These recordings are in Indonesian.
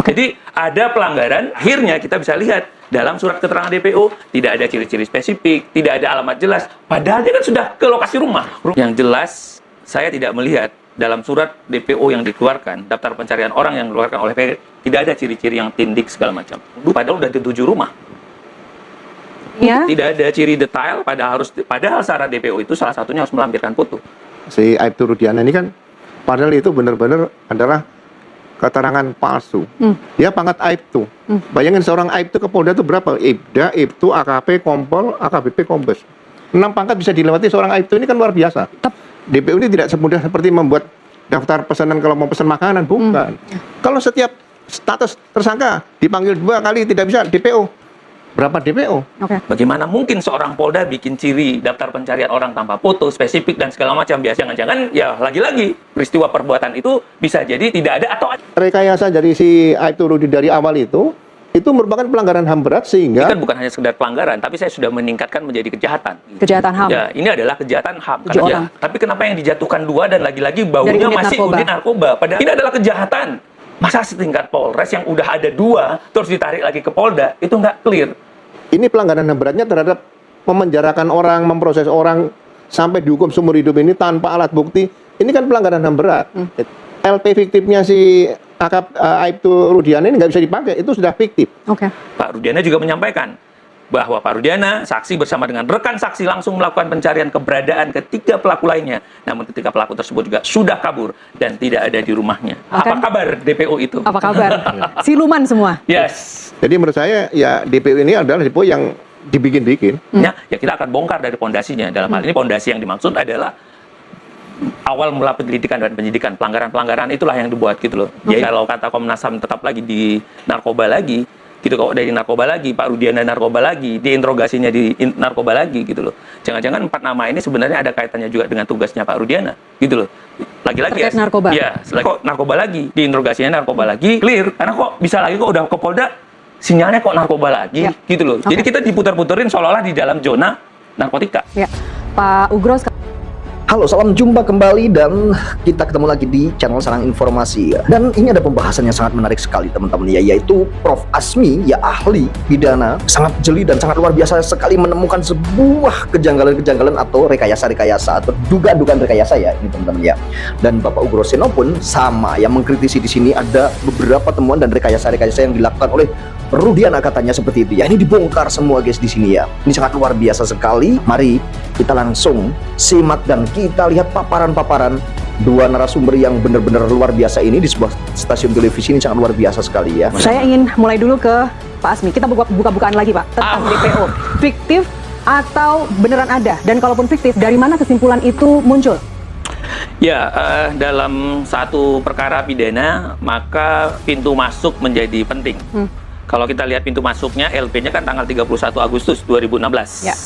Jadi ada pelanggaran, akhirnya kita bisa lihat dalam surat keterangan DPO tidak ada ciri-ciri spesifik, tidak ada alamat jelas. Padahal dia kan sudah ke lokasi rumah. Yang jelas, saya tidak melihat dalam surat DPO yang dikeluarkan, daftar pencarian orang yang dikeluarkan oleh PG, tidak ada ciri-ciri yang tindik segala macam. Padahal udah dituju rumah. Ya. Tidak ada ciri detail, padahal syarat DPO itu salah satunya harus melampirkan foto. Si Aibtu Rudiana ini kan, padahal itu benar-benar adalah keterangan palsu. Dia pangkat Aibtu. Bayangin seorang Aibtu ke Polda itu berapa? Ibda, Ibtu, AKP, Kompol, AKBP, Kombes. 6 pangkat bisa dilewati seorang Aibtu, ini kan luar biasa. DPO ini tidak semudah seperti membuat daftar pesanan kalau mau pesan makanan, bukan. Kalau setiap status tersangka dipanggil 2 kali tidak bisa DPO. Berapa DPO? Bagaimana mungkin seorang Polda bikin ciri daftar pencarian orang tanpa foto, spesifik, dan segala macam? Biasa jangan-jangan, ya lagi-lagi, peristiwa perbuatan itu bisa jadi tidak ada atau ada. Rekayasa dari si Aibtu Rudi dari awal itu merupakan pelanggaran HAM berat sehingga... Ini kan bukan hanya sekedar pelanggaran, tapi saya sudah meningkatkan menjadi kejahatan. Kejahatan HAM? Ya, ini adalah kejahatan HAM. Orang. Tapi kenapa yang dijatuhkan 2 dan lagi-lagi baunya masih unit narkoba? Padahal ini adalah kejahatan. Masa setingkat Polres yang udah ada 2, terus ditarik lagi ke Polda, itu nggak clear. Ini pelanggaran HAM beratnya terhadap memenjarakan orang, memproses orang sampai dihukum seumur hidup ini tanpa alat bukti. Ini kan pelanggaran HAM berat. LP fiktifnya si Aibtu Rudiana ini nggak bisa dipakai, itu sudah fiktif. Pak Rudiana juga menyampaikan bahwa Pak Rudiana, saksi bersama dengan rekan saksi langsung melakukan pencarian keberadaan ketiga pelaku lainnya. Namun ketiga pelaku tersebut juga sudah kabur dan tidak ada di rumahnya. Apa kabar DPO itu? Apa kabar? Siluman semua? Yes. Jadi menurut saya, ya DPO ini adalah DPO yang dibikin-bikin. Ya kita akan bongkar dari pondasinya. Dalam hal ini pondasi yang dimaksud adalah awal mula penyelidikan dan penyidikan. Pelanggaran-pelanggaran itulah yang dibuat gitu loh. Jadi kalau kata Komnas HAM tetap lagi di narkoba lagi, gitu kok dari narkoba lagi, Pak Rudiana narkoba lagi, diinterogasinya di narkoba lagi gitu loh. Jangan-jangan 4 nama ini sebenarnya ada kaitannya juga dengan tugasnya Pak Rudiana gitu loh. Lagi-lagi terkait narkoba. Ya, kok narkoba lagi, diinterogasinya narkoba lagi, clear. Karena kok bisa lagi kok udah ke Polda, sinyalnya kok narkoba lagi gitu loh. Jadi kita diputar-puterin seolah-olah di dalam zona narkotika. Ya, Pak Ugros. Halo, salam jumpa kembali dan kita ketemu lagi di channel Sarang Informasi. Dan ini ada pembahasan yang sangat menarik sekali teman-teman ya, yaitu Prof. Asmi, ya ahli pidana, sangat jeli dan sangat luar biasa sekali menemukan sebuah kejanggalan-kejanggalan atau rekayasa-rekayasa atau dugaan-dugaan rekayasa ya ini teman-teman ya. Dan Bapak Ugroseno pun sama yang mengkritisi di sini ada beberapa temuan dan rekayasa-rekayasa yang dilakukan oleh Rudiana katanya seperti itu ya. Ini dibongkar semua guys di sini ya. Ini sangat luar biasa sekali. Mari kita langsung simak dan kita lihat paparan-paparan 2 narasumber yang benar-benar luar biasa ini di sebuah stasiun televisi. Ini sangat luar biasa sekali ya. Saya ingin mulai dulu ke Pak Asmi. Kita buka-bukaan lagi Pak tentang DPO. Fiktif atau beneran ada? Dan kalaupun fiktif, dari mana kesimpulan itu muncul? Ya, dalam satu perkara pidana, maka pintu masuk menjadi penting. Kalau kita lihat pintu masuknya, LP-nya kan tanggal 31 Agustus 2016. Ya.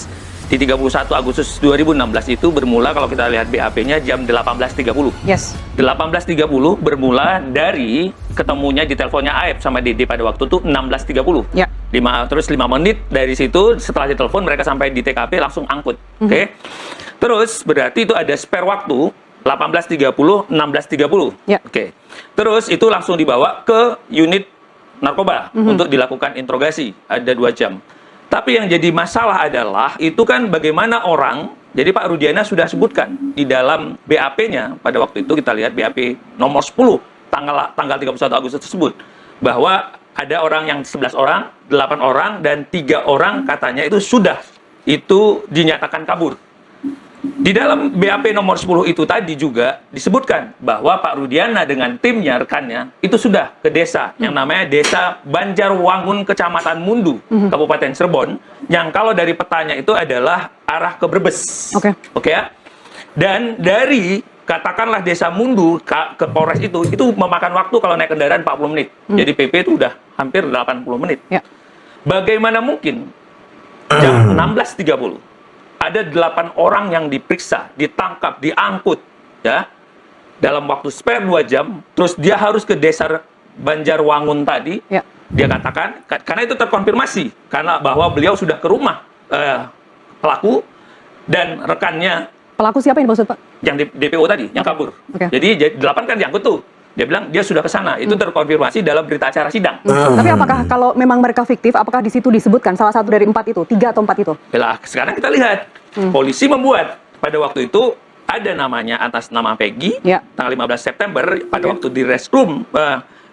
Di 31 Agustus 2016 itu bermula, kalau kita lihat BAP-nya jam 18.30. Yes. 18.30 bermula dari ketemunya di teleponnya Aib sama Dede pada waktu itu 16.30. Ya. Terus 5 menit dari situ, setelah ditelepon mereka sampai di TKP langsung angkut. Oke. Terus berarti itu ada spare waktu 18.30, 16.30. Ya. Oke. Terus itu langsung dibawa ke unit narkoba untuk dilakukan interogasi, ada 2 jam. Tapi yang jadi masalah adalah itu kan bagaimana orang, jadi Pak Rudiana sudah sebutkan di dalam BAP-nya pada waktu itu, kita lihat BAP nomor 10 tanggal 31 Agustus tersebut, bahwa ada orang yang 11 orang, 8 orang dan 3 orang katanya itu dinyatakan kabur. Di dalam BAP nomor 10 itu tadi juga disebutkan bahwa Pak Rudiana dengan timnya, rekannya, itu sudah ke desa yang namanya Desa Banjarwangun, Kecamatan Mundu, Kabupaten Cirebon, yang kalau dari petanya itu adalah arah ke Brebes. Oke ya? Dan dari, katakanlah Desa Mundu ke Polres itu memakan waktu kalau naik kendaraan 40 menit. Jadi PP itu udah hampir 80 menit. Ya. Bagaimana mungkin jam 16.30 ada 8 orang yang diperiksa, ditangkap, diangkut, ya, dalam waktu spare 2 jam, terus dia harus ke desa Banjarwangun tadi, dia katakan, karena itu terkonfirmasi, karena bahwa beliau sudah ke rumah pelaku dan rekannya. Pelaku siapa yang dimaksud Pak? Yang DPO tadi, yang kabur. Jadi 8 kan diangkut tuh. Dia bilang dia sudah ke sana. Itu terkonfirmasi dalam berita acara sidang. Tapi apakah kalau memang mereka fiktif, apakah di situ disebutkan salah satu dari 4 itu, 3 atau 4 itu? Yalah, sekarang kita lihat. Polisi membuat pada waktu itu ada namanya atas nama Peggy, Ya. tanggal 15 September pada waktu di reskrim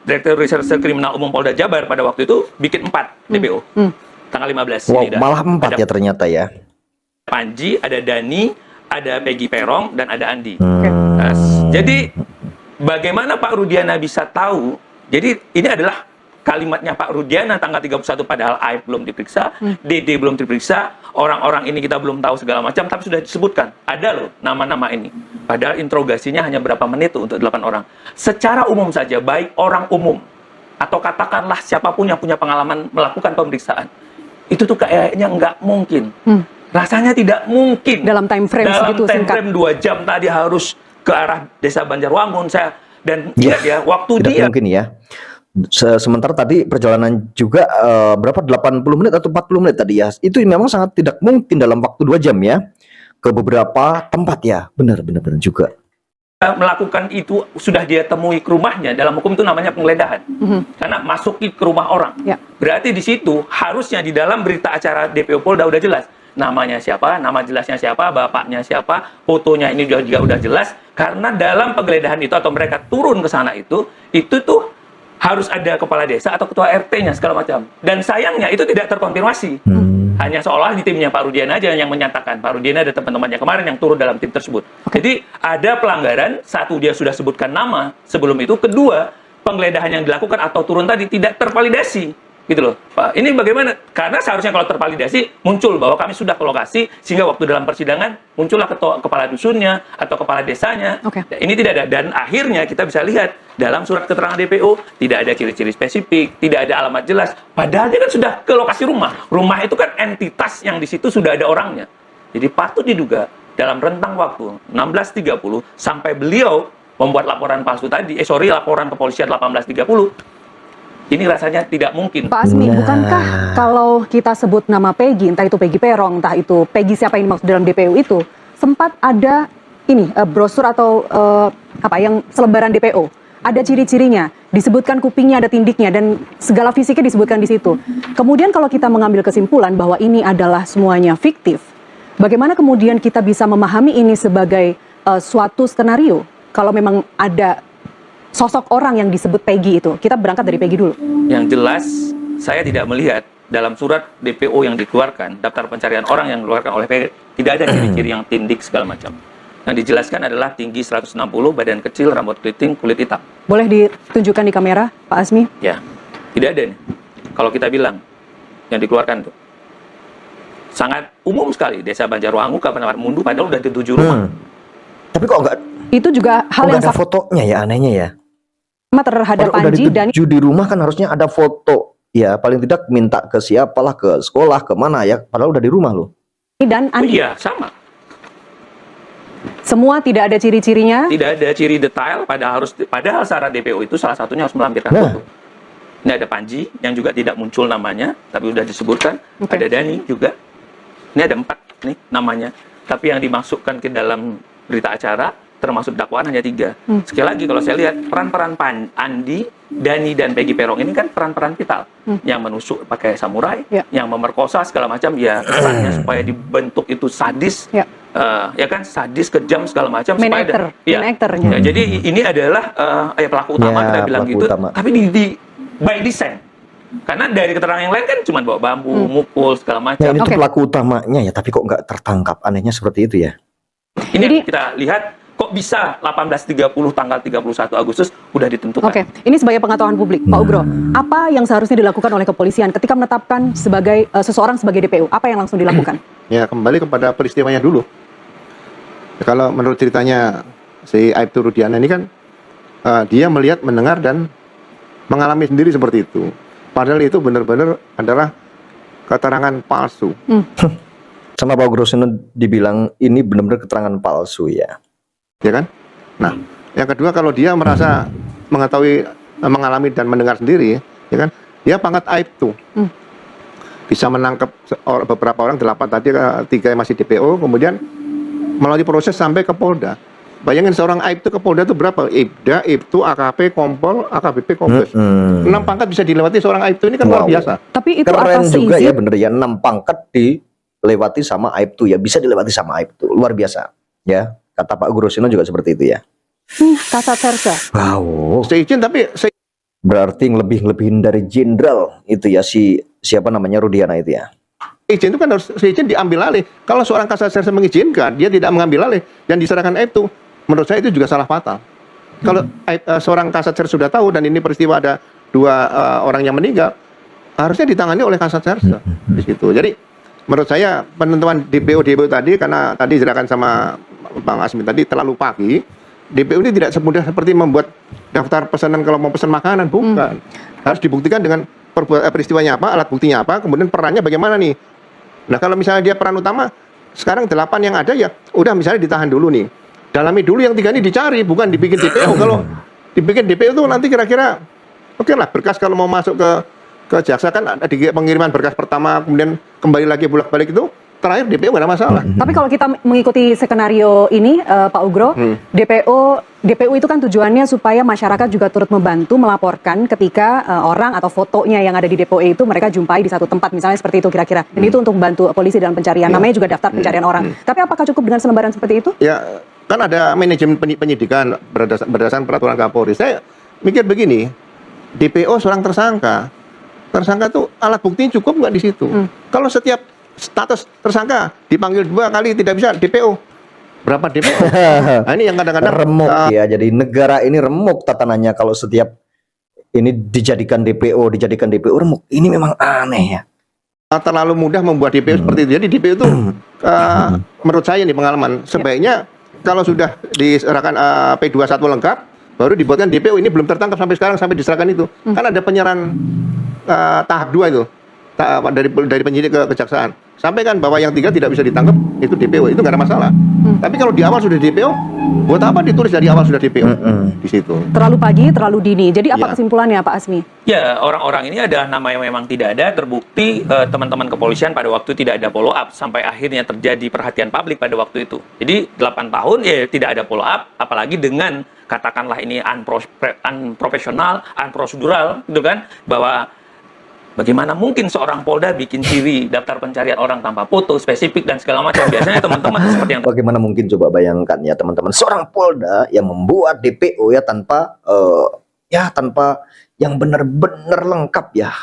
Direktur Reserse Kriminal Umum Polda Jabar pada waktu itu bikin 4 DPO. Tanggal 15. Wow, ini dah. malah 4 Ada ya ternyata ya. Panji, ada Dani, ada Peggy Perong, dan ada Andi. Oke. Nah, jadi bagaimana Pak Rudiana bisa tahu? Jadi ini adalah kalimatnya Pak Rudiana tanggal 31 padahal Aib belum diperiksa, DD belum diperiksa, orang-orang ini kita belum tahu segala macam, tapi sudah disebutkan. Ada loh nama-nama ini. Padahal interogasinya hanya berapa menit tuh untuk 8 orang. Secara umum saja, baik orang umum atau katakanlah siapapun yang punya pengalaman melakukan pemeriksaan, itu tuh kayaknya nggak mungkin. Rasanya tidak mungkin. Dalam time frame segitu time singkat. frame 2 jam tadi harus ke arah Desa Banjarwangun dan Ya, lihat ya waktu Tidak dia mungkin ya. Sementara tadi perjalanan juga berapa 80 menit atau 40 menit tadi ya. Itu memang sangat tidak mungkin dalam waktu 2 jam ya. Ke beberapa tempat ya. Benar juga. melakukan itu sudah dia temui ke rumahnya, dalam hukum itu namanya penggeledahan. Karena masuki ke rumah orang. Ya. Berarti di situ harusnya di dalam berita acara DPO Polda udah jelas. Namanya siapa, nama jelasnya siapa, bapaknya siapa, fotonya ini juga udah jelas. Karena dalam penggeledahan itu atau mereka turun ke sana itu tuh harus ada kepala desa atau ketua RT-nya segala macam. Dan sayangnya itu tidak terkonfirmasi. Hanya seolah di timnya Pak Rudiana aja yang menyatakan. Pak Rudiana ada teman-temannya kemarin yang turun dalam tim tersebut. Jadi ada pelanggaran, satu dia sudah sebutkan nama sebelum itu, kedua penggeledahan yang dilakukan atau turun tadi tidak tervalidasi. Gitu loh, Pak. Ini bagaimana? Karena seharusnya kalau tervalidasi muncul bahwa kami sudah ke lokasi sehingga waktu dalam persidangan muncullah kepala dusunnya atau kepala desanya. Oke. Ini tidak ada, dan akhirnya kita bisa lihat dalam surat keterangan DPO tidak ada ciri-ciri spesifik, tidak ada alamat jelas. Padahal dia kan sudah ke lokasi rumah. Rumah itu kan entitas yang di situ sudah ada orangnya. Jadi patut diduga dalam rentang waktu 16.30 sampai beliau membuat laporan palsu tadi, laporan kepolisian 18.30. Ini rasanya tidak mungkin. Pak Asmi, bukankah kalau kita sebut nama Peggy, entah itu Peggy Perong, entah itu Peggy siapa yang dimaksud dalam DPO itu, sempat ada ini brosur atau yang selebaran DPO, ada ciri-cirinya, disebutkan kupingnya, ada tindiknya, dan segala fisiknya disebutkan di situ. Kemudian kalau kita mengambil kesimpulan bahwa ini adalah semuanya fiktif, bagaimana kemudian kita bisa memahami ini sebagai suatu skenario? Kalau memang ada sosok orang yang disebut Peggy itu. Kita berangkat dari Peggy dulu. Yang jelas, saya tidak melihat dalam surat DPO yang dikeluarkan, daftar pencarian orang yang dikeluarkan oleh Peggy, tidak ada ciri-ciri yang tindik segala macam. Yang dijelaskan adalah tinggi 160, badan kecil, rambut keriting, kulit hitam. Boleh ditunjukkan di kamera, Pak Asmi? Ya, tidak ada nih. Kalau kita bilang, yang dikeluarkan tuh. Sangat umum sekali, Desa Banjarwangu, Kabupaten Mundu, padahal udah di 7 rumah. Tapi kok enggak, Itu juga hal yang ada fotonya ya, anehnya ya. sama terhadap Kalau udah Panji dan dituju di rumah kan harusnya ada foto. Ya, paling tidak minta ke siapalah, ke sekolah, ke mana ya. Padahal udah di rumah loh. Andi. Iya, sama. Semua tidak ada ciri-cirinya. Tidak ada ciri detail, padahal syarat DPO itu salah satunya harus melampirkan foto. Ini ada Panji yang juga tidak muncul namanya, tapi sudah disebutkan. Oke. Ada Dani juga. Ini ada 4 nih namanya. Tapi yang dimasukkan ke dalam berita acara termasuk dakwaan hanya 3. Sekali lagi kalau saya lihat peran-peran Andi, Dani, dan Peggy Perong ini kan peran-peran vital. Yang menusuk pakai samurai, yang memerkosa segala macam, ya kesannya supaya dibentuk itu sadis. Ya kan, sadis, kejam segala macam. Main supaya actor, ya, main actornya. ya, jadi ini adalah pelaku utama, Ya, kita bilang pelaku gitu. utama. Tapi by design. Karena dari keterangan yang lain kan cuma bawa bambu, mukul segala macam. Ya, ini tuh Oke. pelaku utamanya ya, tapi kok nggak tertangkap. Anehnya seperti itu ya. Ini Jadi- kita lihat kok bisa 18.30 tanggal 31 Agustus udah ditentukan. Oke, ini sebagai pengetahuan publik, Pak Ugro. Apa yang seharusnya dilakukan oleh kepolisian ketika menetapkan sebagai seseorang sebagai DPO? Apa yang langsung dilakukan? Ya, kembali kepada peristiwanya dulu. Ya, kalau menurut ceritanya si Aibtu Rudiana ini kan dia melihat, mendengar, dan mengalami sendiri seperti itu. Padahal itu benar-benar adalah keterangan palsu. Sama Pak Grosino dibilang ini benar-benar keterangan palsu ya. Ya kan? Nah, yang kedua, kalau dia merasa mengetahui, mengalami dan mendengar sendiri, ya kan? Dia pangkat Aibtu. Bisa menangkap beberapa orang, 8 tadi, 3 yang masih DPO, kemudian melalui proses sampai ke Polda. Bayangin seorang AIP itu ke Polda itu berapa? Ibda, Ibtu, AKP, Kompol, AKBP, Kombes. 6 pangkat bisa dilewati seorang AIP itu, ini kan luar biasa. Tapi itu Keren atas juga izin. ya, bener ya, 6 pangkat dilewati sama AIP ya, bisa dilewati sama AIP luar biasa ya. Kata Pak Grosino juga seperti itu ya. Kasat Serse. Wow. Seizin tapi Berarti lebihin dari jenderal itu ya, siapa namanya, Rudiana itu ya. izin itu kan harus seizin diambil alih. Kalau seorang kasat serse mengizinkan, dia tidak mengambil alih dan diserahkan AIP itu, menurut saya itu juga salah fatal. Kalau seorang kasat serse sudah tahu dan ini peristiwa ada 2 orang yang meninggal, harusnya ditangani oleh kasat serse di situ. Jadi menurut saya penentuan DPO tadi, karena tadi diserahkan sama Bang Asmi tadi terlalu pagi. DPO ini tidak semudah seperti membuat daftar pesanan kalau mau pesan makanan, bukan. Harus dibuktikan dengan peristiwanya apa, alat buktinya apa, kemudian perannya bagaimana nih. Nah kalau misalnya dia peran utama, sekarang 8 yang ada ya udah misalnya ditahan dulu nih. Dalami dulu yang 3 ini dicari, bukan dibikin DPO. Kalau dibikin DPO itu nanti kira-kira oke lah, berkas kalau mau masuk ke jaksa kan ada di pengiriman berkas pertama, kemudian kembali lagi bolak-balik itu, terakhir DPO nggak ada masalah. Tapi kalau kita mengikuti skenario ini, Pak Ugro, DPO itu kan tujuannya supaya masyarakat juga turut membantu melaporkan ketika orang atau fotonya yang ada di DPO itu mereka jumpai di satu tempat, misalnya seperti itu kira-kira. Dan itu untuk membantu polisi dalam pencarian. Namanya juga daftar pencarian orang. Tapi apakah cukup dengan selembaran seperti itu? Ya, kan ada manajemen penyidikan berdasarkan peraturan Kapolri. Saya mikir begini, DPO seorang tersangka tuh alat bukti cukup nggak di situ? Kalau setiap status tersangka dipanggil 2 kali tidak bisa DPO, berapa DPO? Nah, ini yang kadang-kadang remuk ya, jadi negara ini remuk tatanannya kalau setiap ini dijadikan DPO remuk. Ini memang aneh ya. terlalu mudah membuat DPO seperti itu. Jadi DPO itu menurut saya nih pengalaman, sebaiknya kalau sudah diserahkan P21 lengkap, baru dibuatkan DPO. Ini belum tertangkap sampai sekarang, sampai diserahkan itu. Kan ada penyerahan tahap 2 itu, dari penyidik ke kejaksaan. Sampaikan bahwa yang 3 tidak bisa ditangkap, itu DPO, itu nggak ada masalah. Tapi kalau di awal sudah DPO, buat apa ditulis dari awal sudah DPO di situ? Terlalu pagi, terlalu dini. Jadi apa kesimpulannya, Pak Asmi? Ya, orang-orang ini ada nama yang memang tidak ada, terbukti teman-teman kepolisian pada waktu tidak ada follow up, sampai akhirnya terjadi perhatian publik pada waktu itu. Jadi 8 tahun ya tidak ada follow up, apalagi dengan katakanlah ini unprofesional, unprosedural, gitu kan, bahwa bagaimana mungkin seorang Polda bikin ciri daftar pencarian orang tanpa foto spesifik dan segala macam. Biasanya teman-teman seperti yang Bagaimana mungkin, coba bayangkan ya teman-teman, seorang Polda yang membuat DPO ya tanpa yang benar-benar lengkap ya.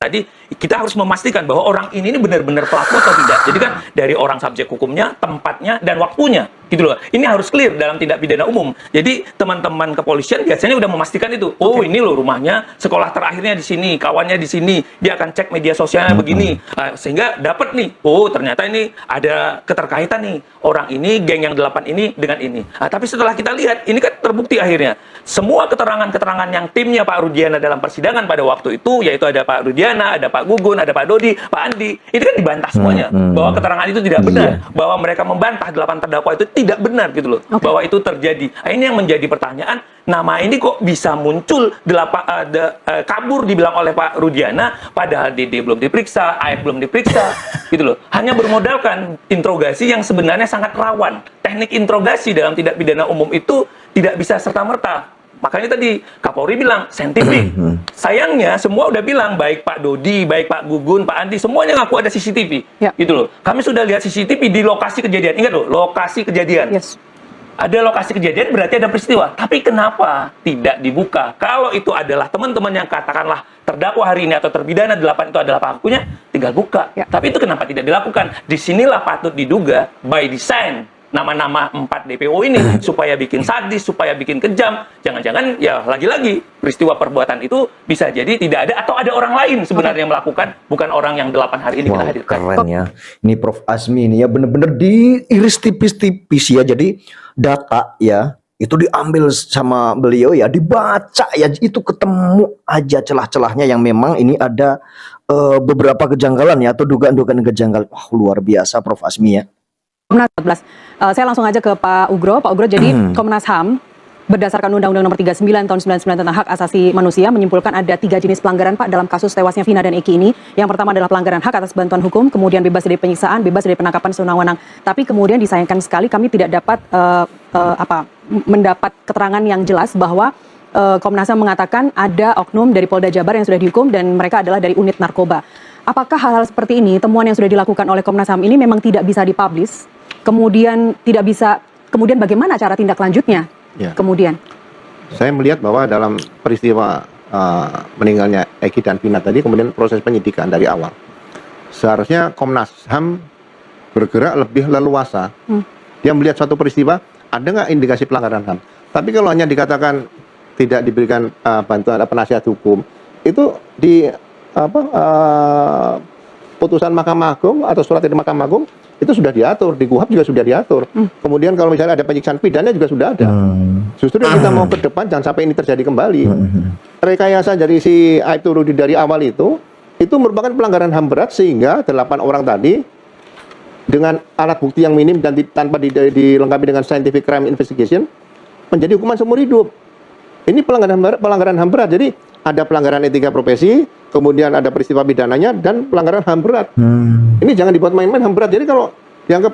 tadi, kita harus memastikan bahwa orang ini benar-benar pelaku atau tidak. Jadi kan dari orang subjek hukumnya, tempatnya, dan waktunya, gitu loh. Ini harus clear dalam tindak pidana umum. Jadi teman-teman kepolisian biasanya udah memastikan itu. Oh, ini loh rumahnya, sekolah terakhirnya di sini, kawannya di sini. Dia akan cek media sosialnya begini, sehingga dapat nih. Oh, ternyata ini ada keterkaitan nih. Orang ini, geng yang 8 ini dengan ini. Tapi setelah kita lihat, ini kan terbukti akhirnya. Semua keterangan-keterangan yang timnya Pak Rudiana dalam persidangan pada waktu itu, yaitu ada Pak Rudiana, ada Pak Gugun, ada Pak Dodi, Pak Andi, itu kan dibantah semuanya. Bahwa keterangan itu tidak benar. Bahwa mereka membantah 8 terdakwa itu tidak benar gitu loh. Bahwa itu terjadi. Ini yang menjadi pertanyaan, nama ini kok bisa muncul kabur dibilang oleh Pak Rudiana, padahal DD belum diperiksa, AF belum diperiksa, gitu loh. Hanya bermodalkan interogasi yang sebenarnya sangat rawan. Teknik interogasi dalam tindak pidana umum itu tidak bisa serta-merta. Makanya tadi Kapolri bilang saintifik. Sayangnya semua udah bilang, baik Pak Dodi, baik Pak Gugun, Pak Andi, semuanya ngaku ada CCTV. Gitu loh. Kami sudah lihat CCTV di lokasi kejadian. Ingat loh, lokasi kejadian. Ada lokasi kejadian berarti ada peristiwa. Tapi kenapa tidak dibuka? Kalau itu adalah teman-teman yang katakanlah terdakwa hari ini atau terpidana 8 itu adalah pelakunya, tinggal buka. Tapi itu kenapa tidak dilakukan? Disinilah patut diduga by design nama-nama 4 DPO ini supaya bikin sadis, supaya bikin kejam. Jangan-jangan ya lagi-lagi peristiwa perbuatan itu bisa jadi tidak ada atau ada orang lain sebenarnya yang melakukan, bukan orang yang 8 hari ini kita hadirkan. Keren ya. Ini Prof Asmi ini ya benar-benar diiris tipis-tipis ya. Jadi data ya itu diambil sama beliau ya, dibaca ya, itu ketemu aja celah-celahnya yang memang ini ada beberapa kejanggalan ya, atau dugaan-dugaan kejanggalan. Wah, luar biasa Prof Asmi ya. Komnas 14. Saya langsung aja ke Pak Ugro. Pak Ugro, jadi Komnas HAM berdasarkan Undang-Undang Nomor 39 Tahun 99 tentang Hak Asasi Manusia menyimpulkan ada 3 jenis pelanggaran Pak dalam kasus tewasnya Vina dan Eki ini. Yang pertama adalah pelanggaran hak atas bantuan hukum, kemudian bebas dari penyiksaan, bebas dari penangkapan sewenang-wenang. Tapi kemudian disayangkan sekali kami tidak dapat mendapat keterangan yang jelas bahwa Komnas HAM mengatakan ada oknum dari Polda Jabar yang sudah dihukum dan mereka adalah dari unit narkoba. Apakah hal-hal seperti ini, temuan yang sudah dilakukan oleh Komnas HAM ini memang tidak bisa dipublish? Kemudian bagaimana cara tindak lanjutnya? Ya. Kemudian Saya melihat bahwa dalam peristiwa meninggalnya Eki dan Vina tadi, kemudian proses penyidikan dari awal, seharusnya Komnas HAM bergerak lebih leluasa. Dia melihat suatu peristiwa, ada nggak indikasi pelanggaran HAM. Tapi kalau hanya dikatakan tidak diberikan bantuan penasihat hukum, itu di putusan Mahkamah Agung atau surat dari Mahkamah Agung itu sudah diatur, di KUHP juga sudah diatur. Kemudian kalau misalnya ada penyiksaan pidana juga sudah ada. Justru yang kita mau ke depan jangan sampai ini terjadi kembali. Rekayasa dari si Aibtu Rudi dari awal itu merupakan pelanggaran HAM berat sehingga 8 orang tadi dengan alat bukti yang minim dan tanpa dilengkapi dengan scientific crime investigation menjadi hukuman seumur hidup. Ini pelanggaran HAM berat. Jadi ada pelanggaran etika profesi, kemudian ada peristiwa pidananya dan pelanggaran HAM berat. Ini jangan dibuat main-main HAM berat. Jadi kalau dianggap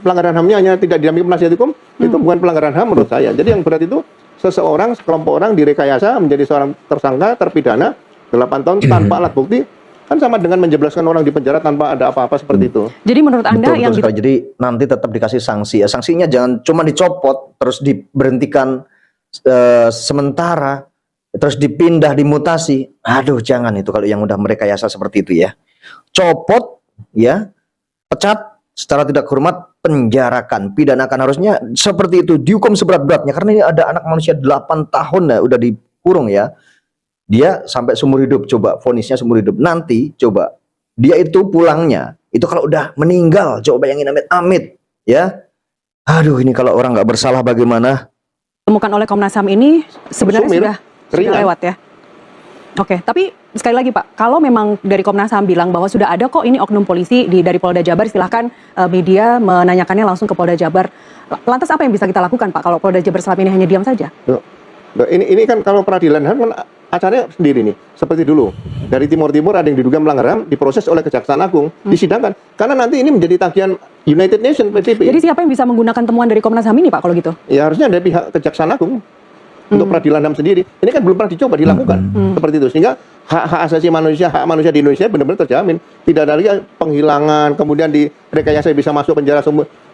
pelanggaran HAM-nya hanya tidak didampingi penasihat hukum, itu bukan pelanggaran HAM menurut saya. Jadi yang berat itu seseorang, sekelompok orang direkayasa menjadi seorang tersangka, terpidana 8 tahun tanpa alat bukti, kan sama dengan menjebloskan orang di penjara tanpa ada apa-apa seperti itu. jadi menurut Anda Betul sekali. Jadi nanti tetap dikasih sanksi ya. Sanksinya jangan cuma dicopot terus diberhentikan sementara, terus dipindah, dimutasi. Aduh, jangan itu kalau yang udah merekayasa seperti itu ya. Copot ya, pecat secara tidak hormat, penjarakan, pidanakan, harusnya seperti itu, dihukum seberat-beratnya. Karena ini ada anak manusia 8 tahun ya udah dikurung ya. Dia sampai seumur hidup, coba vonisnya seumur hidup. Nanti coba dia itu pulangnya itu kalau udah meninggal, coba bayangin, amit-amit ya. Aduh, ini kalau orang nggak bersalah bagaimana? temukan oleh Komnas HAM ini sebenarnya sudah lewat ya. Oke, tapi sekali lagi Pak, kalau memang dari Komnas HAM bilang bahwa sudah ada kok ini oknum polisi dari Polda Jabar, silahkan media menanyakannya langsung ke Polda Jabar. Lantas apa yang bisa kita lakukan Pak kalau Polda Jabar selama ini hanya diam saja? Ini kan kalau peradilan HAM kan acaranya sendiri nih. Seperti dulu, dari Timur ada yang diduga melanggar HAM, diproses oleh Kejaksaan Agung, disidangkan. Karena nanti ini menjadi tagihan United Nations, PBB. Jadi siapa yang bisa menggunakan temuan dari Komnas HAM ini Pak kalau gitu? Ya harusnya ada pihak Kejaksaan Agung untuk peradilan HAM sendiri. Ini kan belum pernah dicoba dilakukan seperti itu, sehingga hak asasi manusia, hak manusia di Indonesia benar-benar terjamin. Tidak ada lagi penghilangan, kemudian direkayasa bisa masuk penjara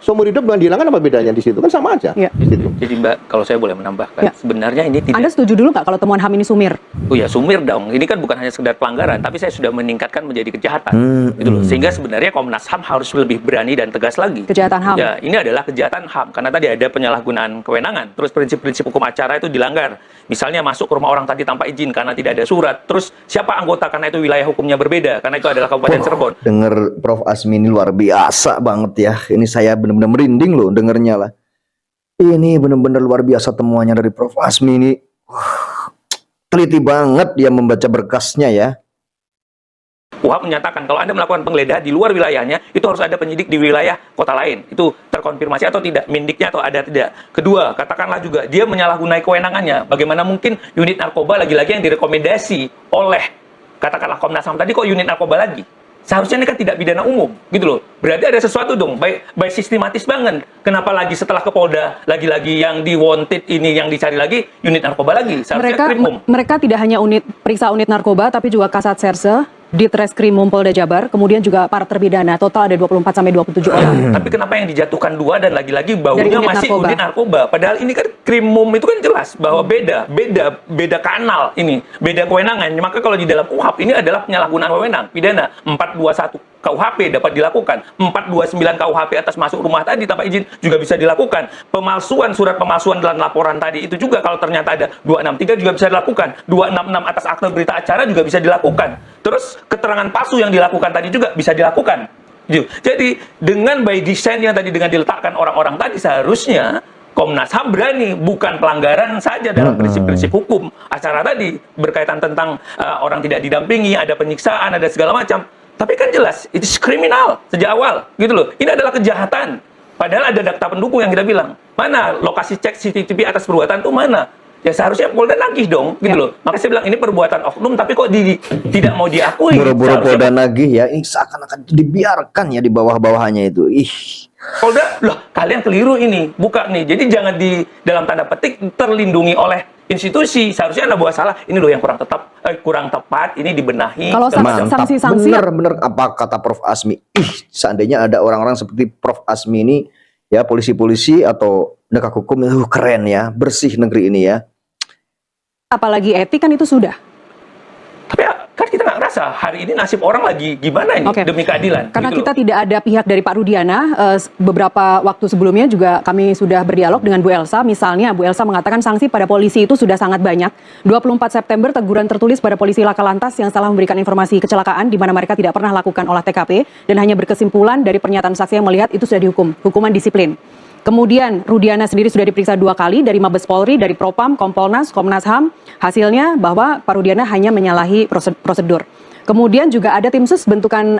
seumur hidup dengan dihilangkan, apa bedanya di situ? Kan sama aja. Ya. Di situ. Jadi Mbak, kalau saya boleh menambahkan, sebenarnya ini tidak. Anda setuju dulu nggak kalau temuan HAM ini sumir? Oh ya, sumir dong. Ini kan bukan hanya sekedar pelanggaran, tapi saya sudah meningkatkan menjadi kejahatan. Gitu loh. Sehingga sebenarnya Komnas HAM harus lebih berani dan tegas lagi. Kejahatan HAM. Ya, ini adalah kejahatan HAM karena tadi ada penyalahgunaan kewenangan. Terus prinsip-prinsip hukum acara itu dilanggar. Misalnya masuk ke rumah orang tadi tanpa izin karena tidak ada surat. Terus siapa anggota karena itu wilayah hukumnya berbeda, karena itu adalah Kabupaten Cirebon. Dengar Prof Asmi ini luar biasa banget ya. Ini saya benar-benar merinding loh dengernya lah. Ini benar-benar luar biasa temuannya dari Prof Asmi ini. Teliti banget dia membaca berkasnya ya. KUHP menyatakan kalau Anda melakukan penggeledahan di luar wilayahnya, itu harus ada penyidik di wilayah kota lain. Itu terkonfirmasi atau tidak, mendiknya atau ada tidak. Kedua, katakanlah juga dia menyalahgunai kewenangannya. Bagaimana mungkin unit narkoba lagi-lagi yang direkomendasi oleh katakanlah Komnas HAM tadi kok unit narkoba lagi? Seharusnya ini kan tidak pidana umum, gitu loh. Berarti ada sesuatu dong, baik sistematis banget. Kenapa lagi setelah ke Polda, lagi-lagi yang di wanted ini yang dicari lagi, unit narkoba lagi. Seharusnya mereka tidak hanya periksa unit narkoba, tapi juga Kasat Serse, Ditreskrimum Polda Jabar, kemudian juga para terpidana. Total ada 24-27 orang. Tapi kenapa yang dijatuhkan 2 dan lagi-lagi baunya masih unit narkoba? Padahal ini kan Krimum itu kan jelas bahwa beda kanal ini, beda kewenangan. Maka kalau di dalam KUHP ini adalah penyalahgunaan wewenang, pidana 421 KUHP dapat dilakukan, 429 KUHP atas masuk rumah tadi tanpa izin juga bisa dilakukan. Pemalsuan, surat pemalsuan dalam laporan tadi itu juga kalau ternyata ada 263 juga bisa dilakukan. 266 atas akte berita acara juga bisa dilakukan. Terus keterangan palsu yang dilakukan tadi juga bisa dilakukan. Jadi dengan by design yang tadi dengan diletakkan orang-orang tadi, seharusnya Komnas HAM berani, bukan pelanggaran saja dalam prinsip-prinsip hukum acara tadi berkaitan tentang orang tidak didampingi, ada penyiksaan, ada segala macam. Tapi kan jelas itu kriminal sejak awal, gitu loh. Ini adalah kejahatan. Padahal ada data pendukung yang kita bilang, mana lokasi cek CCTV atas perbuatan itu mana? Ya seharusnya Polda nagih dong, gitu loh. Makanya saya bilang ini perbuatan oknum, tapi kok tidak mau diakui. Boro-boro Seharusnya Polda nagih ya, ini seakan-akan itu dibiarkan ya di bawah-bawahnya itu. Ih. Polda, loh kalian keliru ini, buka nih. Jadi jangan di dalam tanda petik terlindungi oleh institusi. Seharusnya Anda buat salah, ini loh yang kurang tepat, ini dibenahi. Kalau segala macam. sanksi-sanksi Bener apa kata Prof. Asmi? Seandainya ada orang-orang seperti Prof. Asmi ini, ya polisi-polisi atau penegak hukum itu keren ya, bersih negeri ini ya. apalagi etik kan itu sudah. Tapi kan kita nggak ngerasa hari ini nasib orang lagi gimana ini Oke. demi keadilan. Karena gitu kita loh. tidak ada pihak dari Pak Rudiana, beberapa waktu sebelumnya juga kami sudah berdialog dengan Bu Elsa. Misalnya Bu Elsa mengatakan sanksi pada polisi itu sudah sangat banyak. 24 September teguran tertulis pada polisi Laka Lantas yang salah memberikan informasi kecelakaan di mana mereka tidak pernah lakukan olah TKP dan hanya berkesimpulan dari pernyataan saksi yang melihat itu sudah dihukum, hukuman disiplin. Kemudian Rudiana sendiri sudah diperiksa 2 kali dari Mabes Polri, dari Propam, Kompolnas, Komnas HAM. Hasilnya bahwa Pak Rudiana hanya menyalahi prosedur. Kemudian juga ada tim sus bentukan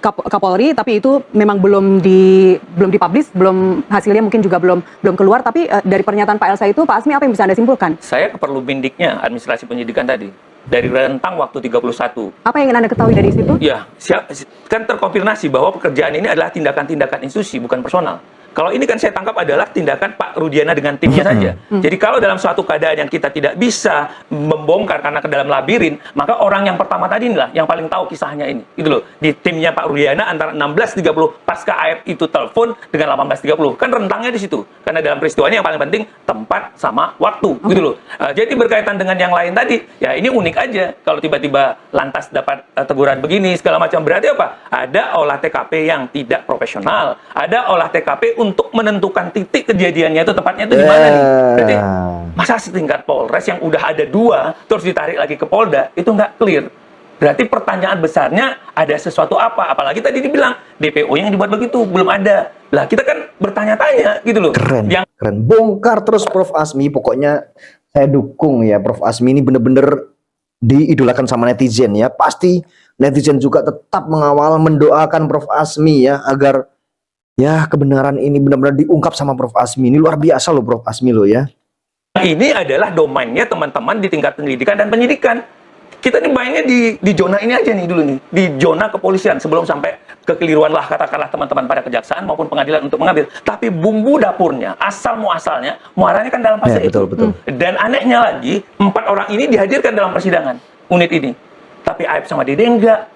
Kapolri, tapi itu memang belum dipublish, hasilnya mungkin juga belum keluar. Tapi dari pernyataan Pak Elsa itu, Pak Asmi apa yang bisa Anda simpulkan? Saya perlu bindiknya administrasi penyidikan tadi dari rentang waktu 31. Apa yang ingin Anda ketahui dari situ? Ya, kan terkonfirmasi bahwa pekerjaan ini adalah tindakan-tindakan institusi, bukan personal. Kalau ini kan saya tangkap adalah tindakan Pak Rudiana dengan timnya saja. Jadi kalau dalam suatu keadaan yang kita tidak bisa membongkar karena ke dalam labirin, maka orang yang pertama tadi inilah yang paling tahu kisahnya ini. Gitu loh. Di timnya Pak Rudiana antara 16.30 pasca AF itu telepon dengan 18.30. Kan rentangnya di situ. Karena dalam peristiwa ini yang paling penting tempat sama waktu. Gitu loh. Jadi berkaitan dengan yang lain tadi, ya ini unik aja. Kalau tiba-tiba lantas dapat teguran begini segala macam, berarti apa? Ada olah TKP yang tidak profesional. Ada olah TKP untuk menentukan titik kejadiannya itu tepatnya itu di mana nih. Berarti masa setingkat Polres yang udah ada 2 terus ditarik lagi ke Polda itu nggak clear. Berarti pertanyaan besarnya ada sesuatu apa? Apalagi tadi dibilang DPO yang dibuat begitu belum ada. Lah kita kan bertanya-tanya gitu loh. Keren, Yang keren. Bongkar terus Prof. Asmi. Pokoknya saya dukung ya Prof. Asmi ini bener-bener diidolakan sama netizen ya. Pasti netizen juga tetap mengawal, mendoakan Prof. Asmi ya agar ya kebenaran ini benar-benar diungkap sama Prof. Asmi. Ini luar biasa loh Prof. Asmi loh ya. ini adalah domainnya teman-teman di tingkat penyelidikan dan penyidikan. Kita nih mainnya di zona ini aja nih dulu nih, di zona kepolisian sebelum sampai kekeliruan lah katakanlah teman-teman pada kejaksaan maupun pengadilan untuk mengambil. Tapi bumbu dapurnya, asal muasalnya, muaranya kan dalam fase betul, itu. betul. Dan anehnya lagi, 4 orang ini dihadirkan dalam persidangan unit ini. Tapi Aib sama Dede enggak.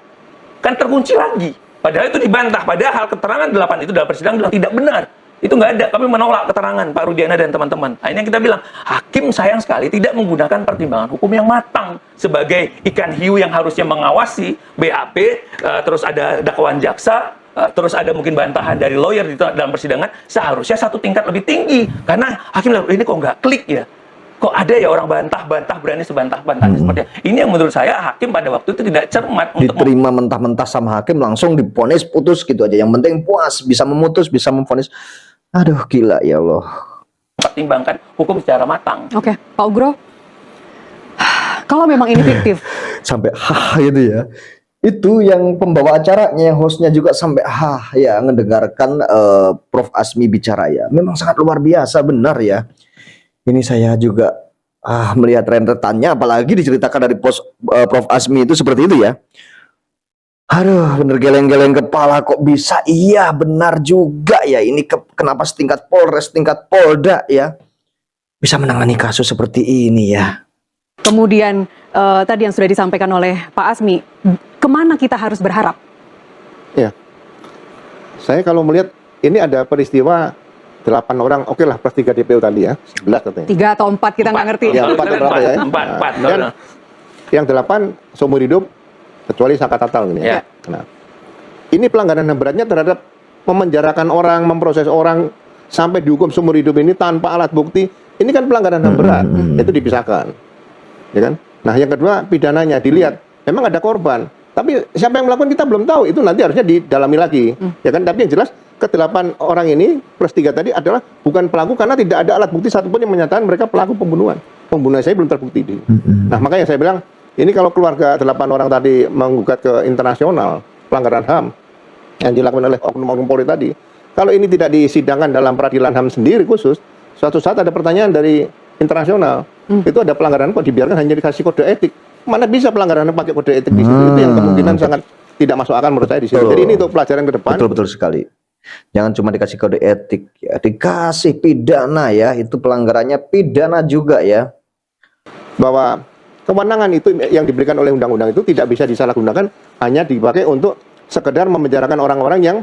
Kan terkunci lagi. Padahal itu dibantah. Padahal keterangan 8 itu dalam persidangan bilang tidak benar. Itu nggak ada. Kami menolak keterangan Pak Rudiana dan teman-teman. Akhirnya kita bilang, hakim sayang sekali tidak menggunakan pertimbangan hukum yang matang. Sebagai ikan hiu yang harusnya mengawasi BAP, terus ada dakwaan jaksa, terus ada mungkin bantahan dari lawyer di dalam persidangan, seharusnya satu tingkat lebih tinggi. Karena hakim bilang, ini kok nggak klik ya? Kok ada ya orang bantah-bantah berani sebantah-bantahnya seperti itu. Ini yang menurut saya hakim pada waktu itu tidak cermat untuk Diterima mentah-mentah sama hakim langsung diponis putus gitu aja. Yang penting puas, bisa memutus, bisa memvonis. Aduh gila ya Allah. mempertimbangkan hukum secara matang. Oke, Pak Ugro. Kalau memang ini fiktif, Sampai gitu ya. Itu yang pembawa acaranya, yang hostnya juga sampai ya ngedengarkan Prof. Asmi bicara ya. Memang sangat luar biasa, benar ya. Ini saya juga melihat rentetannya, apalagi diceritakan dari Prof. Asmi itu seperti itu ya. Aduh, bener geleng-geleng kepala kok bisa. Iya, benar juga ya. Ini kenapa setingkat Polres, tingkat Polda ya bisa menangani kasus seperti ini ya. kemudian tadi yang sudah disampaikan oleh Pak Asmi, kemana kita harus berharap? Ya, saya kalau melihat ini ada peristiwa 8 orang, oke lah plus 3 DPO tadi ya, 11 katanya. 3 atau 4 kita nggak ngerti. Ya, 4 atau berapa ya? Empat. Dan yang 8 seumur hidup kecuali Saka Tatal ini Ya. ya. Nah, ini pelanggaran HAM beratnya terhadap memenjarakan orang, memproses orang sampai dihukum seumur hidup ini tanpa alat bukti. Ini kan pelanggaran HAM berat, itu dipisahkan, ya kan? Nah, yang kedua pidananya dilihat, memang ada korban, tapi siapa yang melakukan kita belum tahu. Itu nanti harusnya didalami lagi, ya kan? Tapi yang jelas ke-8 orang ini plus 3 tadi adalah bukan pelaku karena tidak ada alat bukti satupun yang menyatakan mereka pelaku pembunuhan. Pembunuhan saya belum terbukti. Nah, makanya saya bilang ini kalau keluarga 8 orang tadi menggugat ke internasional pelanggaran HAM yang dilakukan oleh oknum-oknum Polri tadi, kalau ini tidak disidangkan dalam peradilan HAM sendiri khusus, suatu saat ada pertanyaan dari internasional, itu ada pelanggaran kok dibiarkan hanya dikasih kode etik. Mana bisa pelanggaran pakai kode etik di situ? Itu yang kemungkinan sangat tidak masuk akal menurut saya di situ. Jadi ini untuk pelajaran ke depan. Betul sekali. Jangan cuma dikasih kode etik, ya, dikasih pidana ya, itu pelanggarannya pidana juga ya. Bahwa kewenangan itu yang diberikan oleh undang-undang itu tidak bisa disalahgunakan hanya dipakai untuk sekedar memenjarakan orang-orang yang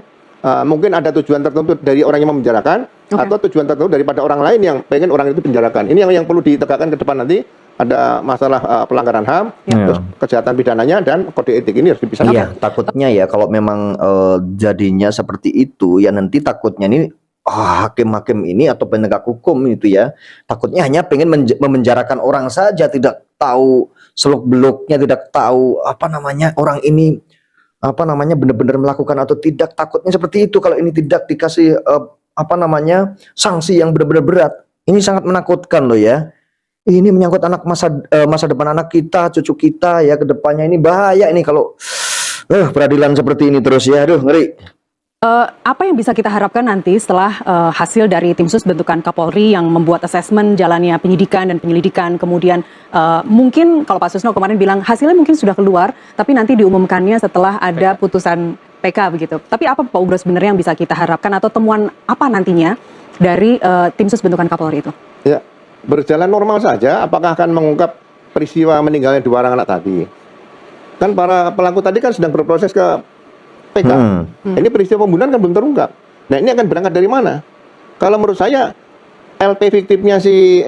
mungkin ada tujuan tertentu dari orang yang memenjarakan atau tujuan tertentu daripada orang lain yang pengen orang itu penjarakan. Ini yang perlu ditegakkan ke depan nanti. Ada masalah pelanggaran HAM, terus kejahatan pidananya dan kode etik ini harus dipisahkan. Iya, takutnya ya kalau memang jadinya seperti itu ya nanti takutnya nih hakim-hakim ini atau penegak hukum itu ya takutnya hanya pengen memenjarakan orang saja, tidak tahu seluk-beluknya, tidak tahu apa namanya orang ini apa namanya benar-benar melakukan atau tidak. Takutnya seperti itu kalau ini tidak dikasih apa namanya sanksi yang benar-benar berat. Ini sangat menakutkan loh ya. Ini menyangkut anak masa depan anak kita, cucu kita ya, kedepannya ini bahaya ini kalau peradilan seperti ini terus ya. Aduh, ngeri. Apa yang bisa kita harapkan nanti setelah hasil dari tim sus bentukan Kapolri yang membuat asesmen jalannya penyidikan dan penyelidikan, kemudian mungkin kalau Pak Susno kemarin bilang hasilnya mungkin sudah keluar, tapi nanti diumumkannya setelah ada putusan PK begitu. Tapi apa Pak Ugro sebenarnya yang bisa kita harapkan atau temuan apa nantinya dari tim sus bentukan Kapolri itu? Ya. Berjalan normal saja, apakah akan mengungkap peristiwa meninggalnya 2 orang anak tadi? Kan para pelaku tadi kan sedang berproses ke PK. Ini peristiwa pembunuhan kan belum terungkap. Nah ini akan berangkat dari mana? Kalau menurut saya LP fiktifnya si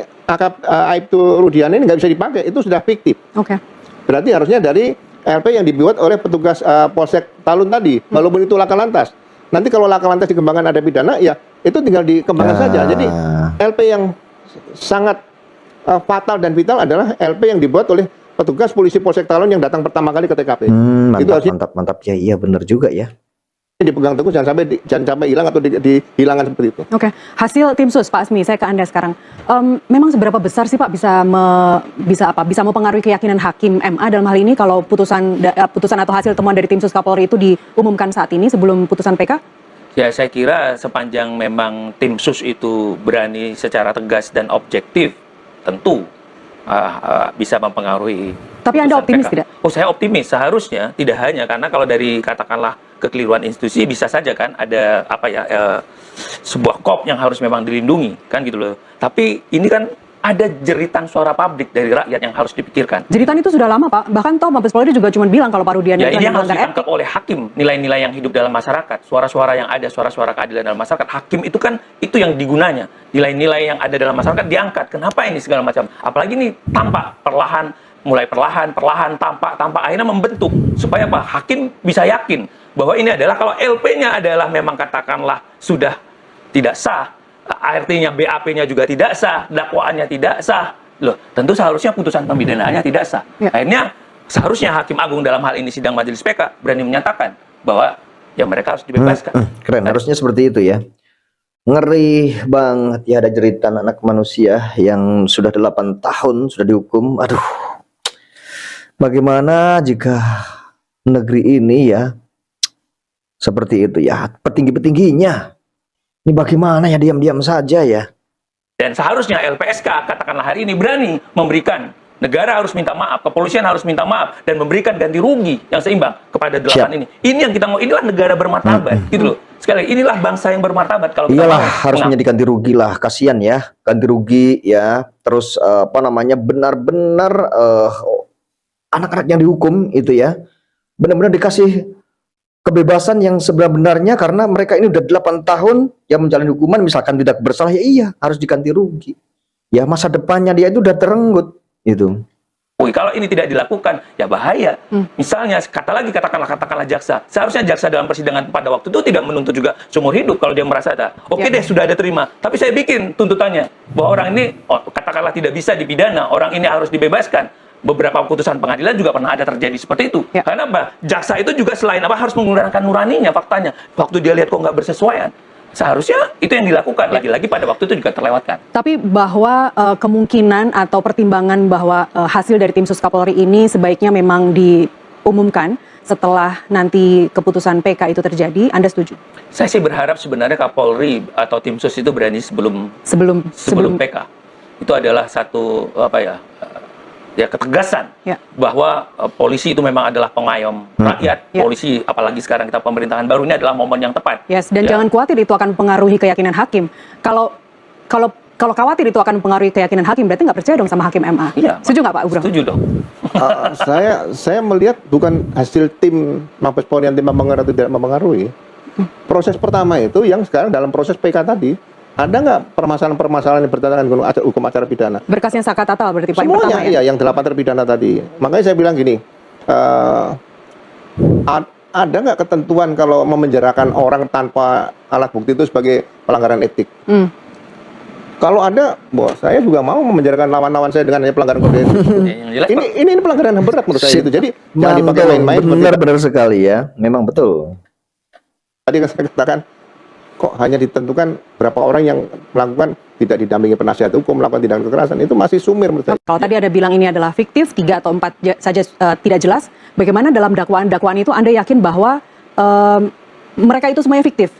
Aibtu Rudiana ini nggak bisa dipakai, itu sudah fiktif. Oke. Berarti harusnya dari LP yang dibuat oleh petugas Polsek Talun tadi, walaupun itu laka lantas. Nanti kalau laka lantas dikembangkan ada pidana, ya itu tinggal dikembangkan saja. Jadi LP yang sangat fatal dan vital adalah LP yang dibuat oleh petugas polisi Polsek Talun yang datang pertama kali ke TKP. Mantap ya, iya benar juga ya. Dipegang teguh, jangan sampai hilang atau dihilangkan seperti itu. Oke, hasil tim sus Pak Asmi, saya ke Anda sekarang. Memang seberapa besar sih Pak bisa mempengaruhi keyakinan hakim MA dalam hal ini kalau putusan atau hasil temuan dari tim sus Kapolri itu diumumkan saat ini sebelum putusan PK? Ya, saya kira sepanjang memang tim sus itu berani secara tegas dan objektif, tentu bisa mempengaruhi. Tapi Anda optimis PK. tidak? Oh, saya optimis. Seharusnya tidak hanya karena kalau dari katakanlah kekeliruan institusi bisa saja kan ada sebuah kop yang harus memang dilindungi kan gitu loh. Tapi ini kan ada jeritan suara publik dari rakyat yang harus dipikirkan. Jeritan itu sudah lama Pak. Bahkan toh Mabes Polri juga cuma bilang kalau Pak Rudiana itu yang harus melanggar ditangkap oleh hakim. Nilai-nilai yang hidup dalam masyarakat, suara-suara yang ada, suara-suara keadilan dalam masyarakat. Hakim itu kan itu yang digunanya. Nilai-nilai yang ada dalam masyarakat diangkat. Kenapa ini segala macam? Apalagi ini tampak mulai perlahan, tampak akhirnya membentuk supaya apa? Hakim bisa yakin bahwa ini adalah kalau LP-nya adalah memang katakanlah sudah tidak sah. ART-nya, BAP-nya juga tidak sah, dakwaannya tidak sah. Loh, tentu seharusnya putusan pembidanaannya tidak sah. Ya. Akhirnya seharusnya Hakim Agung dalam hal ini sidang majelis PK berani menyatakan bahwa ya mereka harus dibebaskan. Keren, harusnya seperti itu ya. Ngeri banget ya, ada jeritan anak manusia yang sudah 8 tahun sudah dihukum. Aduh. Bagaimana jika negeri ini ya seperti itu ya, petinggi-petingginya ini bagaimana ya, diam-diam saja ya. Dan seharusnya LPSK katakanlah hari ini berani memberikan, negara harus minta maaf, kepolisian harus minta maaf dan memberikan ganti rugi yang seimbang kepada 8 ini. Ini yang kita mau, inilah negara bermartabat gitu loh. Sekali lagi, inilah bangsa yang bermartabat. Kalau kita harus menjadi ganti rugi lah, kasihan ya, ganti rugi ya. Terus benar-benar anak-anak yang dihukum itu ya benar-benar dikasih kebebasan yang sebenarnya karena mereka ini udah 8 tahun yang menjalani hukuman, misalkan tidak bersalah ya iya harus diganti rugi. Ya masa depannya dia itu udah terenggut itu. Kalau ini tidak dilakukan ya bahaya. Misalnya katakanlah jaksa. Seharusnya jaksa dalam persidangan pada waktu itu tidak menuntut juga seumur hidup kalau dia merasa ada. Oke deh, sudah ada terima. Tapi saya bikin tuntutannya bahwa orang ini katakanlah tidak bisa dipidana, orang ini harus dibebaskan. Beberapa putusan pengadilan juga pernah ada terjadi seperti itu. Ya. Karena apa? Jaksa itu juga selain harus menggunakan nuraninya, faktanya. Waktu dia lihat kok nggak bersesuaian, seharusnya itu yang dilakukan. Lagi-lagi pada waktu itu juga terlewatkan. Tapi bahwa kemungkinan atau pertimbangan bahwa hasil dari tim sus Kapolri ini sebaiknya memang diumumkan setelah nanti keputusan PK itu terjadi, Anda setuju? Saya sih berharap sebenarnya Kapolri atau tim sus itu berani sebelum PK. Itu adalah satu ya ketegasan bahwa polisi itu memang adalah pengayom rakyat. Polisi, apalagi sekarang kita pemerintahan baru, ini adalah momen yang tepat. Yes, dan jangan khawatir itu akan mempengaruhi keyakinan hakim. Kalau khawatir itu akan mempengaruhi keyakinan hakim, berarti nggak percaya dong sama hakim MA. Iya, setuju nggak Pak Ugro? Setuju dong. Saya melihat bukan hasil tim Mabes Polri yang mempengaruhi atau tidak mempengaruhi. Proses pertama itu yang sekarang dalam proses PK tadi, ada nggak permasalahan-permasalahan yang bertentangan dengan hukum acara pidana? Berkasnya Saka Tatal berarti Pak yang Semuanya, pertama ya? iya, yang 8 terpidana tadi. Makanya saya bilang gini, ada nggak ketentuan kalau memenjarakan orang tanpa alat bukti itu sebagai pelanggaran etik? Kalau ada, saya juga mau memenjarakan lawan-lawan saya dengan pelanggaran kode etik. ini pelanggaran yang berat menurut saya itu. Jadi jangan dipakai main-main. Benar sekali ya, memang betul. Tadi saya katakan, kok hanya ditentukan berapa orang yang melakukan tidak didampingi penasihat hukum, melakukan tindakan kekerasan, itu masih sumir menurut saya. Kalau tadi ada bilang ini adalah fiktif, 3 atau 4 saja tidak jelas, bagaimana dalam dakwaan-dakwaan itu Anda yakin bahwa mereka itu semuanya fiktif?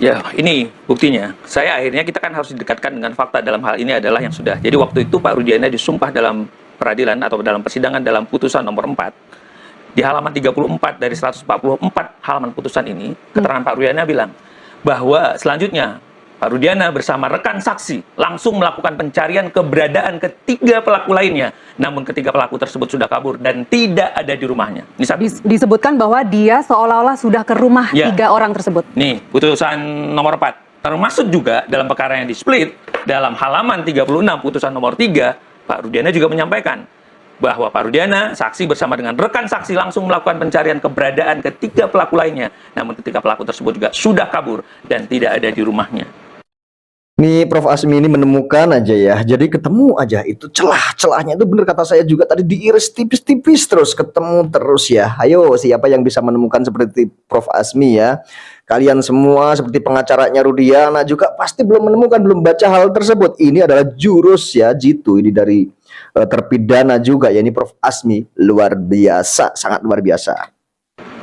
Ya, ini buktinya. Akhirnya kita kan harus didekatkan dengan fakta dalam hal ini adalah yang sudah. Jadi waktu itu Pak Rudiana disumpah dalam peradilan atau dalam persidangan dalam putusan nomor 4. Di halaman 34 dari 144 halaman putusan ini, keterangan Pak Rudiana bilang bahwa selanjutnya Pak Rudiana bersama rekan saksi langsung melakukan pencarian keberadaan ketiga pelaku lainnya. Namun ketiga pelaku tersebut sudah kabur dan tidak ada di rumahnya. Ini satu. Disebutkan bahwa dia seolah-olah sudah ke rumah 3 orang tersebut. Nih, putusan nomor 4. Termasuk juga dalam perkara yang di-split, dalam halaman 36 putusan nomor 3, Pak Rudiana juga menyampaikan bahwa Pak Rudiana, saksi bersama dengan rekan saksi langsung melakukan pencarian keberadaan ketiga pelaku lainnya. Namun ketiga pelaku tersebut juga sudah kabur dan tidak ada di rumahnya. Nih Prof. Asmi ini menemukan aja ya, jadi ketemu aja itu celah-celahnya itu bener kata saya juga tadi, diiris tipis-tipis terus ketemu terus ya. Ayo siapa yang bisa menemukan seperti Prof. Asmi ya? Kalian semua seperti pengacaranya Rudiana juga pasti belum menemukan, belum baca hal tersebut. Ini adalah jurus ya, jitu ini dari terpidana juga ya, ini Prof. Asmi luar biasa, sangat luar biasa.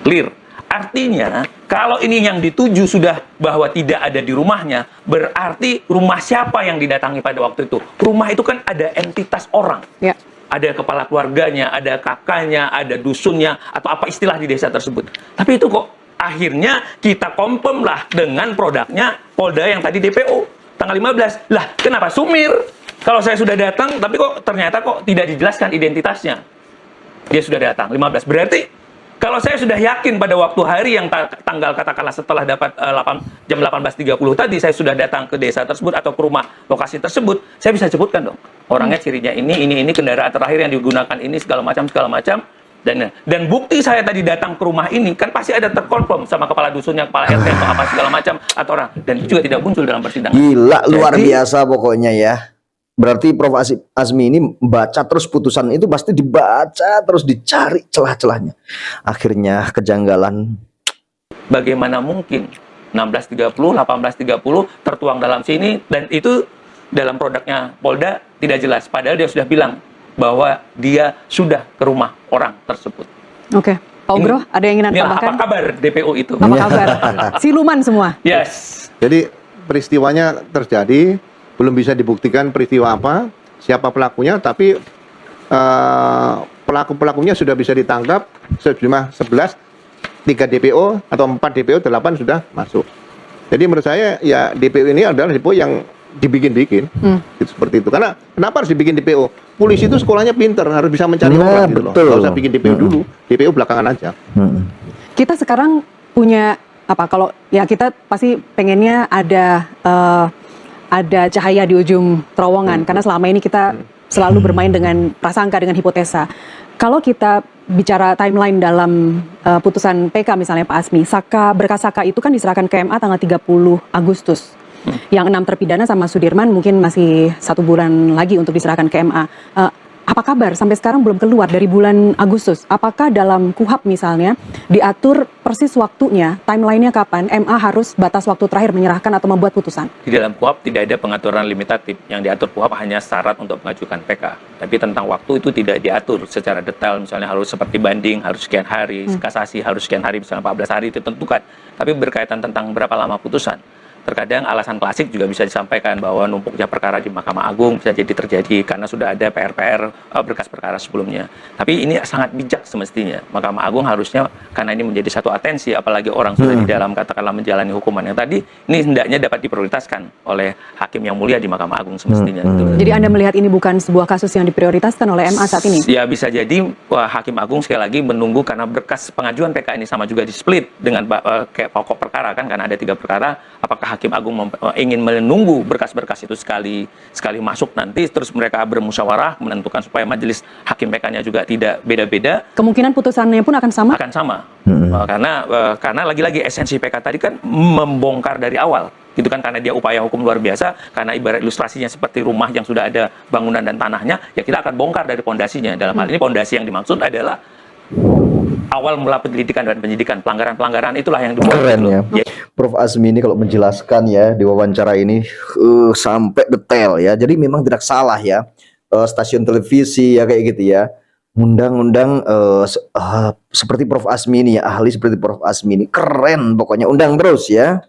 Clear. Artinya, kalau ini yang dituju sudah bahwa tidak ada di rumahnya, berarti rumah siapa yang didatangi pada waktu itu? Rumah itu kan ada entitas orang. Ya. Ada kepala keluarganya, ada kakaknya, ada dusunnya, atau apa istilah di desa tersebut. Tapi itu kok akhirnya kita confirm lah dengan produknya Polda yang tadi DPO tanggal 15. Lah, kenapa sumir? Kalau saya sudah datang, tapi kok ternyata kok tidak dijelaskan identitasnya. Dia sudah datang 15. Berarti kalau saya sudah yakin pada waktu hari yang tanggal katakanlah setelah dapat jam 18.30 tadi, saya sudah datang ke desa tersebut atau ke rumah lokasi tersebut, saya bisa sebutkan dong. Orangnya cirinya ini, kendaraan terakhir yang digunakan ini, segala macam. Dan bukti saya tadi datang ke rumah ini, kan pasti ada terkonfirm sama kepala dusunnya, kepala RT atau apa segala macam, atau orang. Dan itu juga tidak muncul dalam persidangan. Gila, luar biasa pokoknya ya. Berarti Prof. Asmi ini baca terus putusan itu, pasti dibaca terus, dicari celah-celahnya. Akhirnya kejanggalan. Bagaimana mungkin 16.30, 18.30 tertuang dalam sini, dan itu dalam produknya Polda tidak jelas. Padahal dia sudah bilang bahwa dia sudah ke rumah orang tersebut. Oke. Pak Ugro, ada yang ingin Anda tambahkan? Apa kabar DPO itu? Apa kabar? Siluman semua. Yes. Jadi peristiwanya terjadi, belum bisa dibuktikan peristiwa apa, siapa pelakunya, tapi pelaku-pelakunya sudah bisa ditangkap sejumlah 11, 3 DPO atau 4 DPO, 8 sudah masuk. Jadi menurut saya ya DPO ini adalah DPO yang dibikin-bikin, seperti itu. Karena kenapa harus dibikin DPO? Polisi itu sekolahnya pinter, harus bisa mencari orang gitu loh. Nggak usah bikin DPO dulu, DPO belakangan aja. Kita sekarang punya apa? Kalau ya kita pasti pengennya ada cahaya di ujung terowongan, karena selama ini kita selalu bermain dengan prasangka, dengan hipotesa. Kalau kita bicara timeline dalam putusan PK misalnya Pak Asmi, berkas Saka itu kan diserahkan ke MA tanggal 30 Agustus. Yang 6 terpidana sama Sudirman mungkin masih 1 bulan lagi untuk diserahkan ke MA. apa kabar sampai sekarang belum keluar dari bulan Agustus? Apakah dalam KUHP misalnya diatur persis waktunya, timelinenya kapan MA harus batas waktu terakhir menyerahkan atau membuat putusan? Di dalam KUHP tidak ada pengaturan limitatif. Yang diatur KUHP hanya syarat untuk mengajukan PK. Tapi tentang waktu itu tidak diatur secara detail. Misalnya harus seperti banding, harus sekian hari, kasasi harus sekian hari, misalnya 14 hari ditentukan. Tapi berkaitan tentang berapa lama putusan. Terkadang alasan klasik juga bisa disampaikan bahwa numpuknya perkara di Mahkamah Agung bisa jadi terjadi karena sudah ada PR-PR berkas perkara sebelumnya. Tapi ini sangat bijak semestinya. Mahkamah Agung harusnya, karena ini menjadi satu atensi, apalagi orang sudah di dalam katakanlah menjalani hukuman yang tadi, ini hendaknya dapat diprioritaskan oleh hakim yang mulia di Mahkamah Agung semestinya. Gitu. Jadi Anda melihat ini bukan sebuah kasus yang diprioritaskan oleh MA saat ini? Ya bisa jadi Hakim Agung sekali lagi menunggu karena berkas pengajuan PK ini sama juga di split dengan kayak pokok perkara kan, karena ada 3 perkara. Apakah Hakim Agung ingin menunggu berkas-berkas itu sekali masuk nanti, terus mereka bermusyawarah menentukan supaya majelis hakim PK-nya juga tidak beda-beda. Kemungkinan putusannya pun akan sama? Akan sama. Karena lagi-lagi esensi PK tadi kan membongkar dari awal. Gitu kan, karena dia upaya hukum luar biasa, karena ibarat ilustrasinya seperti rumah yang sudah ada bangunan dan tanahnya, ya kita akan bongkar dari pondasinya. Dalam hal ini pondasi yang dimaksud adalah awal mula penyelidikan dan penyidikan, pelanggaran-pelanggaran itulah yang dibuat. Keren ya. Prof Azmi ini kalau menjelaskan ya di wawancara ini sampai detail ya. Jadi memang tidak salah ya, stasiun televisi ya kayak gitu ya. Undang-undang seperti Prof Azmi ini ya, ahli seperti Prof Azmi ini keren pokoknya, undang terus ya.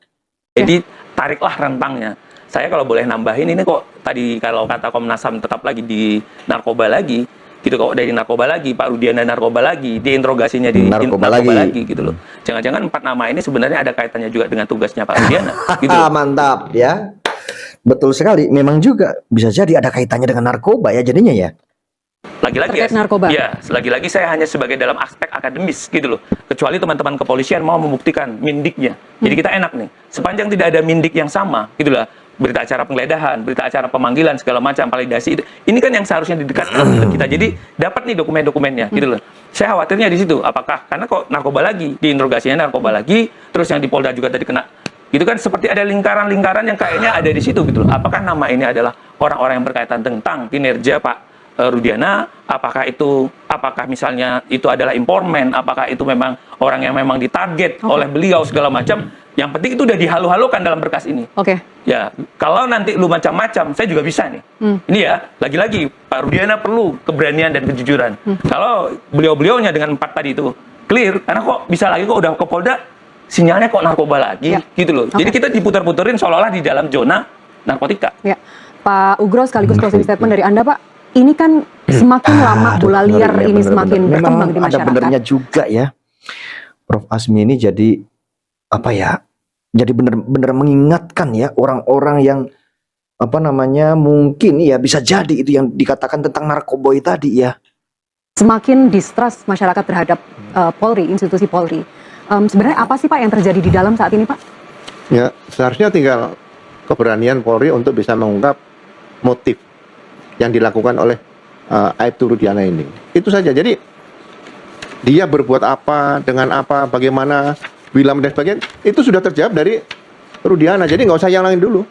Jadi tariklah rentangnya. Saya kalau boleh nambahin, ini kok tadi kalau kata Komnas HAM tetap lagi di narkoba lagi, gitu, kok dari narkoba lagi, Pak Rudiana narkoba lagi, diinterogasinya di narkoba lagi gitu loh. Jangan-jangan 4 nama ini sebenarnya ada kaitannya juga dengan tugasnya Pak Rudiana. Gitu. Mantap ya. Betul sekali, memang juga bisa jadi ada kaitannya dengan narkoba ya jadinya ya. Lagi-lagi terkait narkoba. Ya, lagi-lagi saya hanya sebagai dalam aspek akademis gitu loh. Kecuali teman-teman kepolisian mau membuktikan mindiknya. Jadi kita enak nih. Sepanjang tidak ada mindik yang sama, gitu lah. Berita acara penggeledahan, berita acara pemanggilan segala macam, validasi itu. Ini kan yang seharusnya didekatkan ke kita. Jadi dapat nih dokumen-dokumennya, gitu loh. Saya khawatirnya di situ. Apakah karena kok narkoba lagi, diinterogasinya narkoba lagi, terus yang di Polda juga tadi kena. Gitu kan, seperti ada lingkaran-lingkaran yang kayaknya ada di situ gitu loh. Apakah nama ini adalah orang-orang yang berkaitan tentang kinerja Pak Rudiana, apakah misalnya itu adalah informan, apakah itu memang orang yang memang ditarget oleh beliau segala macam. Yang penting itu udah dihalu-halukan dalam berkas ini. Oke. Ya, kalau nanti lu macam-macam, saya juga bisa nih. Ini ya, lagi-lagi Pak Rudiana perlu keberanian dan kejujuran. Kalau beliau-beliaunya dengan 4 tadi itu clear, karena kok bisa lagi kok udah ke Polda, sinyalnya kok narkoba lagi, gitu loh. Jadi kita diputar-puterin seolah-olah di dalam zona narkotika. Ya, Pak Ugro sekaligus closing statement dari Anda, Pak. Ini kan semakin lama bola liar ini semakin berkembang di masyarakat. Ada benernya juga ya. Prof Azmi ini jadi apa ya? Jadi benar-benar mengingatkan ya orang-orang yang apa namanya mungkin ya bisa jadi itu yang dikatakan tentang narkoboy tadi ya. Semakin distrust masyarakat terhadap Polri, institusi Polri. Sebenarnya apa sih Pak yang terjadi di dalam saat ini Pak? Ya, seharusnya tinggal keberanian Polri untuk bisa mengungkap motif yang dilakukan oleh Aibtu Rudiana ini. Itu saja. Jadi dia berbuat apa, dengan apa, bagaimana, Wilam dan sebagainya, itu sudah terjawab dari Rudiana. Jadi nggak usah yang lain dulu.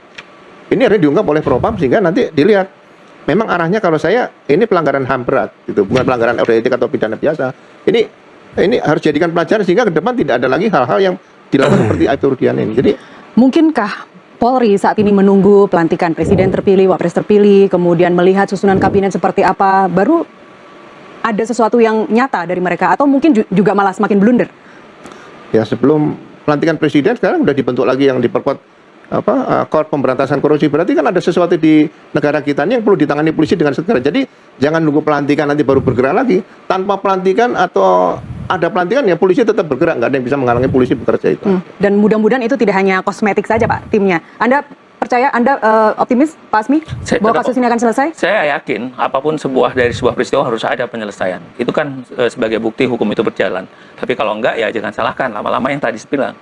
Ini harus diungkap oleh Propam sehingga nanti dilihat. Memang arahnya kalau saya ini pelanggaran HAM berat, gitu, bukan pelanggaran kode etik atau pidana biasa. Ini harus jadikan pelajaran sehingga ke depan tidak ada lagi hal-hal yang dilakukan seperti Aibtu Rudiana ini. Jadi mungkinkah Polri saat ini menunggu pelantikan presiden terpilih, wapres terpilih, kemudian melihat susunan kabinet seperti apa, baru ada sesuatu yang nyata dari mereka, atau mungkin juga malah semakin blunder? ya sebelum pelantikan presiden sekarang sudah dibentuk lagi yang diperkuat Korps Pemberantasan Korupsi. Berarti kan ada sesuatu di negara kita ini yang perlu ditangani polisi dengan segera. Jadi jangan nunggu pelantikan nanti baru bergerak lagi. Tanpa pelantikan atau ada pelantikan ya polisi tetap bergerak, nggak ada yang bisa menghalangi polisi bekerja itu. Dan mudah-mudahan itu tidak hanya kosmetik saja Pak timnya. Anda percaya, Anda optimis Pak Azmi bahwa kasus ini akan selesai? Saya yakin apapun dari sebuah peristiwa harus ada penyelesaian. Itu kan sebagai bukti hukum itu berjalan. Tapi kalau enggak ya jangan salahkan. Lama-lama yang tadi bilang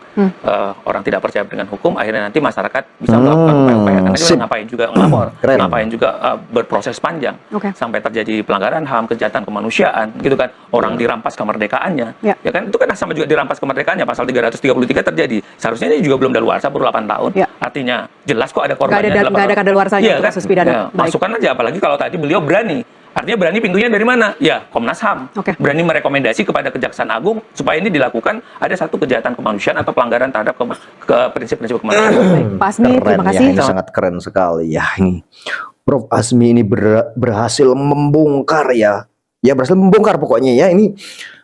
orang tidak percaya dengan hukum, akhirnya nanti masyarakat bisa melakukan upaya-upaya. Karena dia ngapain juga ngelapor, ngapain juga berproses panjang sampai terjadi pelanggaran HAM, kejahatan kemanusiaan, gitu kan. Orang dirampas kemerdekaannya, ya kan itu kan sama juga dirampas kemerdekaannya. Pasal 333 terjadi. Seharusnya ini juga belum daluarsa baru 8 tahun. Artinya jelas kok ada korbannya. Nggak ada kadaluarsanya ya, untuk kasus pidana. Ya, masukkan aja, apalagi kalau tadi beliau berani Artinya berani pintunya dari mana? Ya, Komnas HAM. Oke. Berani merekomendasi kepada Kejaksaan Agung supaya ini dilakukan ada satu kejahatan kemanusiaan atau pelanggaran terhadap ke prinsip-prinsip kemanusiaan. Baik, Pak Asmi, Keren terima ya, kasih. ini sangat keren sekali ya ini. Prof Asmi ini berhasil membongkar ya. Ya berhasil membongkar pokoknya ya. Ini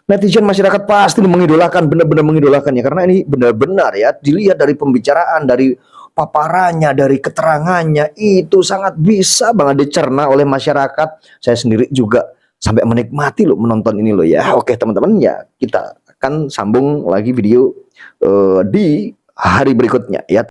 netizen masyarakat pasti mengidolakan, benar-benar mengidolakan ya. Karena ini benar-benar ya, dilihat dari pembicaraan, dari paparannya, dari keterangannya, itu sangat bisa banget dicerna oleh masyarakat. Saya sendiri juga sampai menikmati loh menonton ini loh ya. Oke teman-teman ya, kita akan sambung lagi video di hari berikutnya ya.